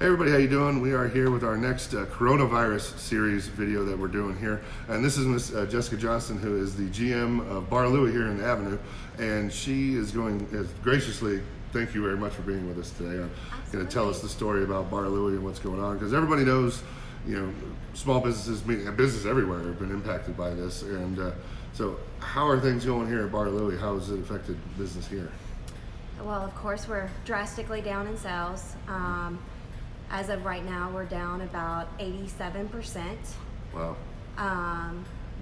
Hey everybody, how you doing? We are here with our next coronavirus series video that we're doing here. And this is Miss Jessica Johnston, who is the GM of Bar Louie here in the Avenue. And she is going graciously, thank you very much for being with us today. I'm going to tell us the story about Bar Louie and what's going on. Because everybody knows, you know, small businesses, business everywhere have been impacted by this. And so how are things going here at Bar Louie? How has it affected business here? Well, of course, we're drastically down in sales. As of right now, we're down about 87%. Wow.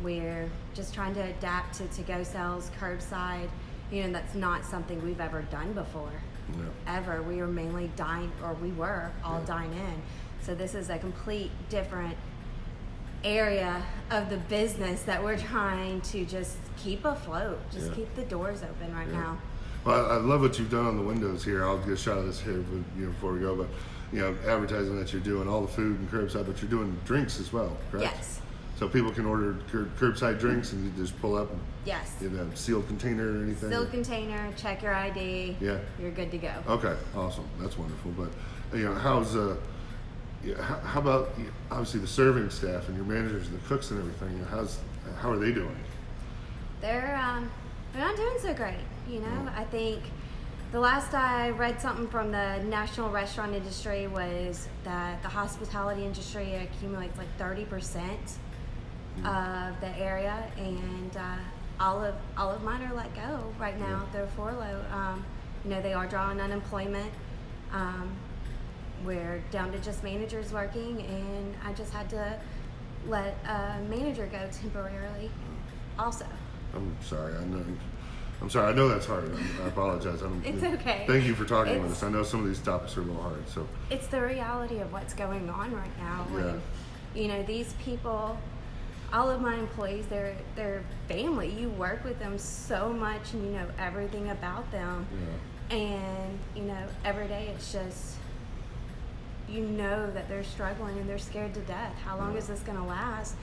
We're just trying to adapt to to-go sales, curbside. You know, that's not something we've ever done before. Yeah. Ever. We were mainly we were all dine in. So this is a complete different area of the business that we're trying to just keep afloat, just keep the doors open right now. Well, I love what you've done on the windows here. I'll get a shot of this here before we go, but you know, advertising that you're doing all the food and curbside, but you're doing drinks as well, correct? Yes. So people can order curbside drinks and you just pull up and yes. In a sealed container or anything? Sealed container, check your ID. Yeah. You're good to go. Okay, awesome. That's wonderful. But you know, how about obviously the serving staff and your managers and the cooks and everything? You know, how are they doing? They're not doing so great. You know, I think the last I read something from the national restaurant industry was that the hospitality industry accumulates like 30% of the area, and all of mine are let go right now. They're furloughed. You know, they are drawing unemployment. We're down to just managers working, and I just had to let a manager go temporarily also. I'm sorry. I know that's hard. I apologize. It's okay. Thank you for talking with us. I know some of these topics are a little hard. So it's the reality of what's going on right now. When, you know, these people, all of my employees, they're family. You work with them so much, and you know everything about them. Yeah. And you know, every day it's just, you know that they're struggling and they're scared to death. How long is this going to last?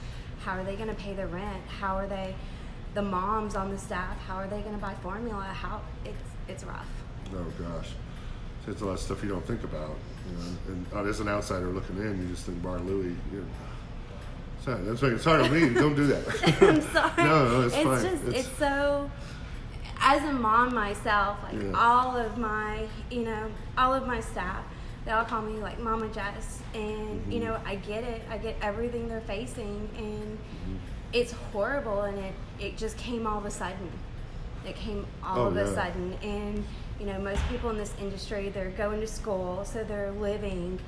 How are they going to pay the rent? How are they? The moms on the staff, how are they going to buy formula? It's rough. Oh gosh, it's a lot of stuff you don't think about. You know, and as an outsider looking in, you just think Bar Louie. That's making it hard on me. Don't do that. I'm sorry. No, it's fine. Just it's so. As a mom myself, like all of my staff, they all call me like Mama Jess, and you know I get it. I get everything they're facing, and it's horrible, and it just came all of a sudden. It came all of a sudden, and you know most people in this industry, they're going to school, so they're living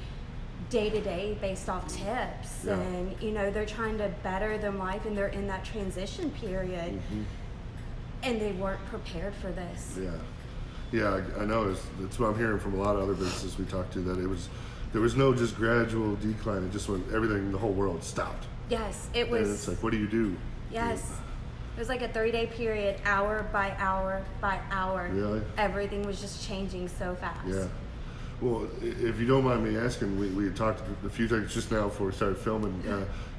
day to day based off tips, and you know they're trying to better their life, and they're in that transition period, and they weren't prepared for this. Yeah, I know. That's what I'm hearing from a lot of other businesses we talked to, that there was no just gradual decline. It just went, everything, the whole world stopped. Yes, it was. And it's like, what do you do? Yes. It was like a 3-day period, hour by hour by hour. Really? Everything was just changing so fast. Yeah. Well, if you don't mind me asking, we had talked a few things just now before we started filming.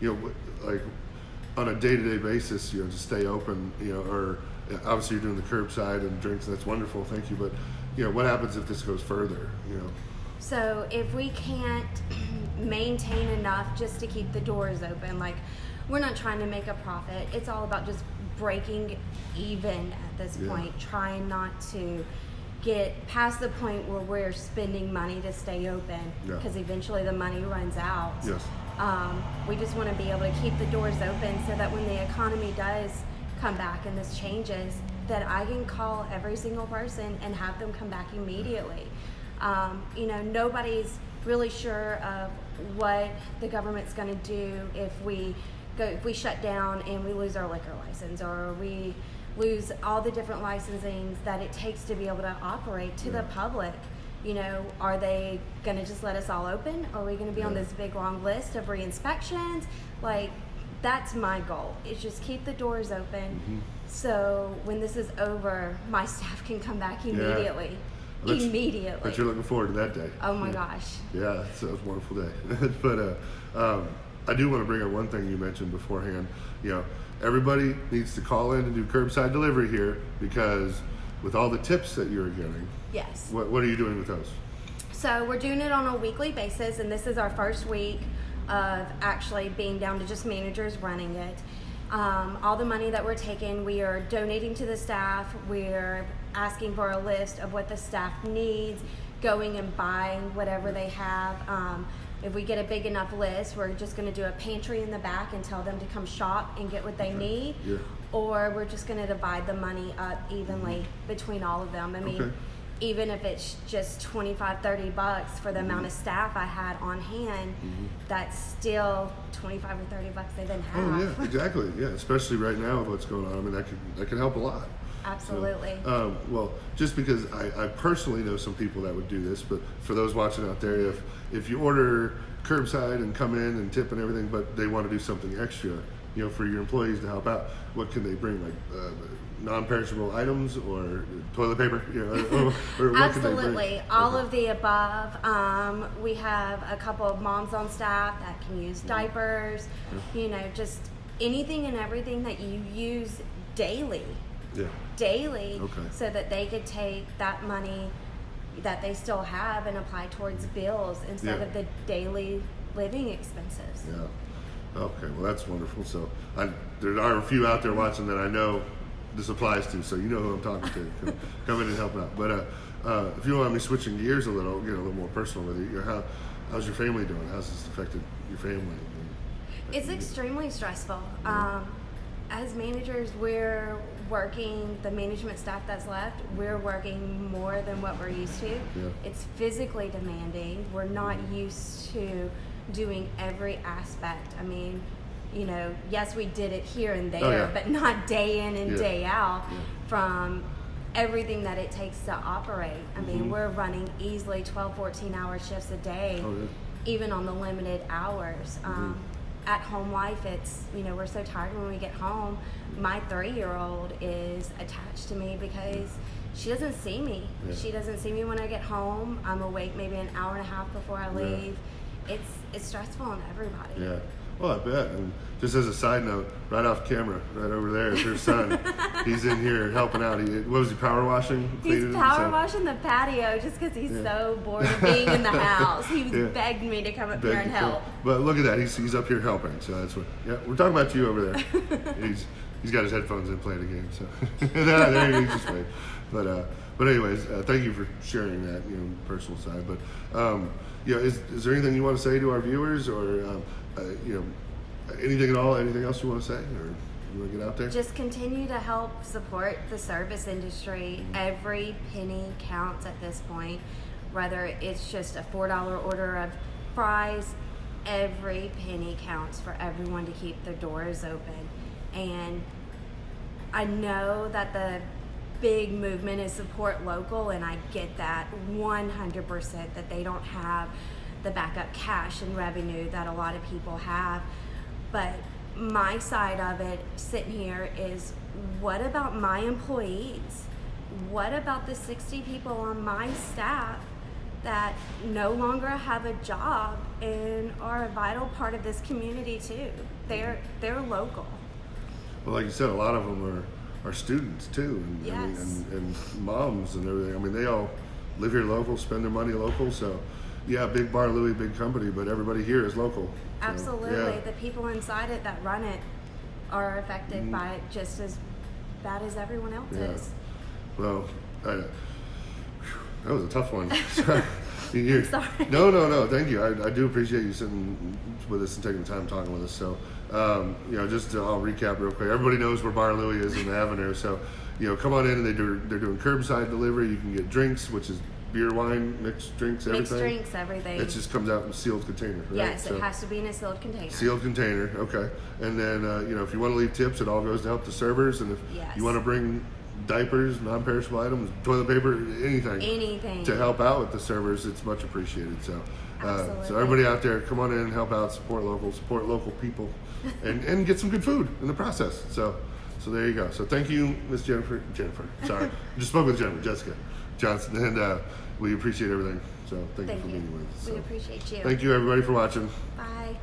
You know, like on a day-to-day basis, you know, to stay open, you know, or obviously you're doing the curbside and drinks, and that's wonderful, thank you. But, you know, what happens if this goes further, you know? So if we can't maintain enough just to keep the doors open, like we're not trying to make a profit. It's all about just breaking even at this point, trying not to get past the point where we're spending money to stay open, because eventually the money runs out. Yes. We just want to be able to keep the doors open so that when the economy does come back and this changes, that I can call every single person and have them come back immediately. You know, nobody's really sure of what the government's going to do if we shut down and we lose our liquor license, or we lose all the different licensings that it takes to be able to operate to the public. You know, are they going to just let us all open? Or are we going to be on this big long list of re-inspections? Like, that's my goal, is just keep the doors open so when this is over, my staff can come back immediately. Immediately. But you're looking forward to that day. Oh my gosh. Yeah, it's a wonderful day. But I do want to bring up one thing you mentioned beforehand. You know, everybody needs to call in and do curbside delivery here, because with all the tips that you're getting, yes. What are you doing with those? So we're doing it on a weekly basis, and this is our first week of actually being down to just managers running it. All the money that we're taking, we are donating to the staff. We're asking for a list of what the staff needs, going and buying whatever they have. If we get a big enough list, we're just going to do a pantry in the back and tell them to come shop and get what they need. Yeah. Or we're just going to divide the money up evenly between all of them. I mean, even if it's just $25-$30 for the amount of staff I had on hand, that's still $25 or $30 they didn't have. Oh yeah, exactly. Yeah, especially right now with what's going on. I mean, that can help a lot. Absolutely. So, well, just because I personally know some people that would do this, but for those watching out there, if you order curbside and come in and tip and everything, but they want to do something extra, you know, for your employees to help out, what can they bring? Like non-perishable items or toilet paper? You know, or what can they bring? Absolutely, all of the above. We have a couple of moms on staff that can use diapers. You know, just anything and everything that you use daily. Yeah. Daily, Okay. so that they could take that money that they still have and apply towards bills instead of the daily living expenses. Yeah. Okay. Well, that's wonderful. So there are a few out there watching that I know this applies to. So you know who I'm talking to. Come in and help out. But if you don't mind me switching gears a little, get a little more personal with you. How's your family doing? How's this affected your family? It's extremely stressful. As managers, we're working, the management staff that's left, we're working more than what we're used to. Yeah. It's physically demanding. We're not used to doing every aspect. I mean, you know, yes, we did it here and there, but not day in and day out from everything that it takes to operate. I mean, we're running easily 12, 14-hour shifts a day, even on the limited hours. At home life, it's, you know, we're so tired when we get home. My 3-year-old is attached to me because she doesn't see me. She doesn't see me when I get home. I'm awake maybe an hour and a half before I leave. It's stressful on everybody. Yeah. Well, I bet. And just as a side note, right off camera, right over there is her son. He's in here helping out. What was he, power washing? He's power washing the patio just because he's so bored of being in the house. He begged me to come up here and help. But look at that. He's up here helping. So that's what. Yeah, we're talking about you over there. He's got his headphones in playing a game. So there he's just wait. But anyways, thank you for sharing that, you know, personal side. But yeah, is there anything you want to say to our viewers, or you know, anything at all? Anything else you want to say, or you want to get out there? Just continue to help support the service industry. Every penny counts at this point. Whether it's just a $4 order of fries, every penny counts for everyone to keep their doors open. And I know that the big movement is support local, and I get that 100%, that they don't have the backup cash and revenue that a lot of people have. But my side of it sitting here is, what about my employees? What about the 60 people on my staff that no longer have a job and are a vital part of this community too? They're local. Well, like you said, a lot of them are students too, and moms and everything. I mean, they all live here local, spend their money local. So, yeah, big Bar Louie, big company, but everybody here is local. So, absolutely. The people inside it that run it are affected by it just as bad as everyone else is. Well, that was a tough one. Sorry. Sorry. No. Thank you. I do appreciate you sitting with us and taking the time talking with us. So, you know, I'll recap real quick. Everybody knows where Bar Louie is in the Avenue. So, you know, come on in, and they're doing curbside delivery. You can get drinks, which is beer, wine, mixed drinks, everything. Mixed drinks, everything. It just comes out in a sealed container, right? Yes, it has to be in a sealed container. Sealed container, okay. And then, you know, if you want to leave tips, it all goes to help the servers. And if you want to bring diapers, non-perishable items, toilet paper, anything to help out with the servers, it's much appreciated. So, so everybody out there, come on in and help out, support local people, and get some good food in the process. So there you go. So thank you, Miss Jennifer. Sorry, I just spoke with Jessica Johnson, and we appreciate everything. So thank you for being with us. We appreciate you. Thank you, everybody, for watching. Bye.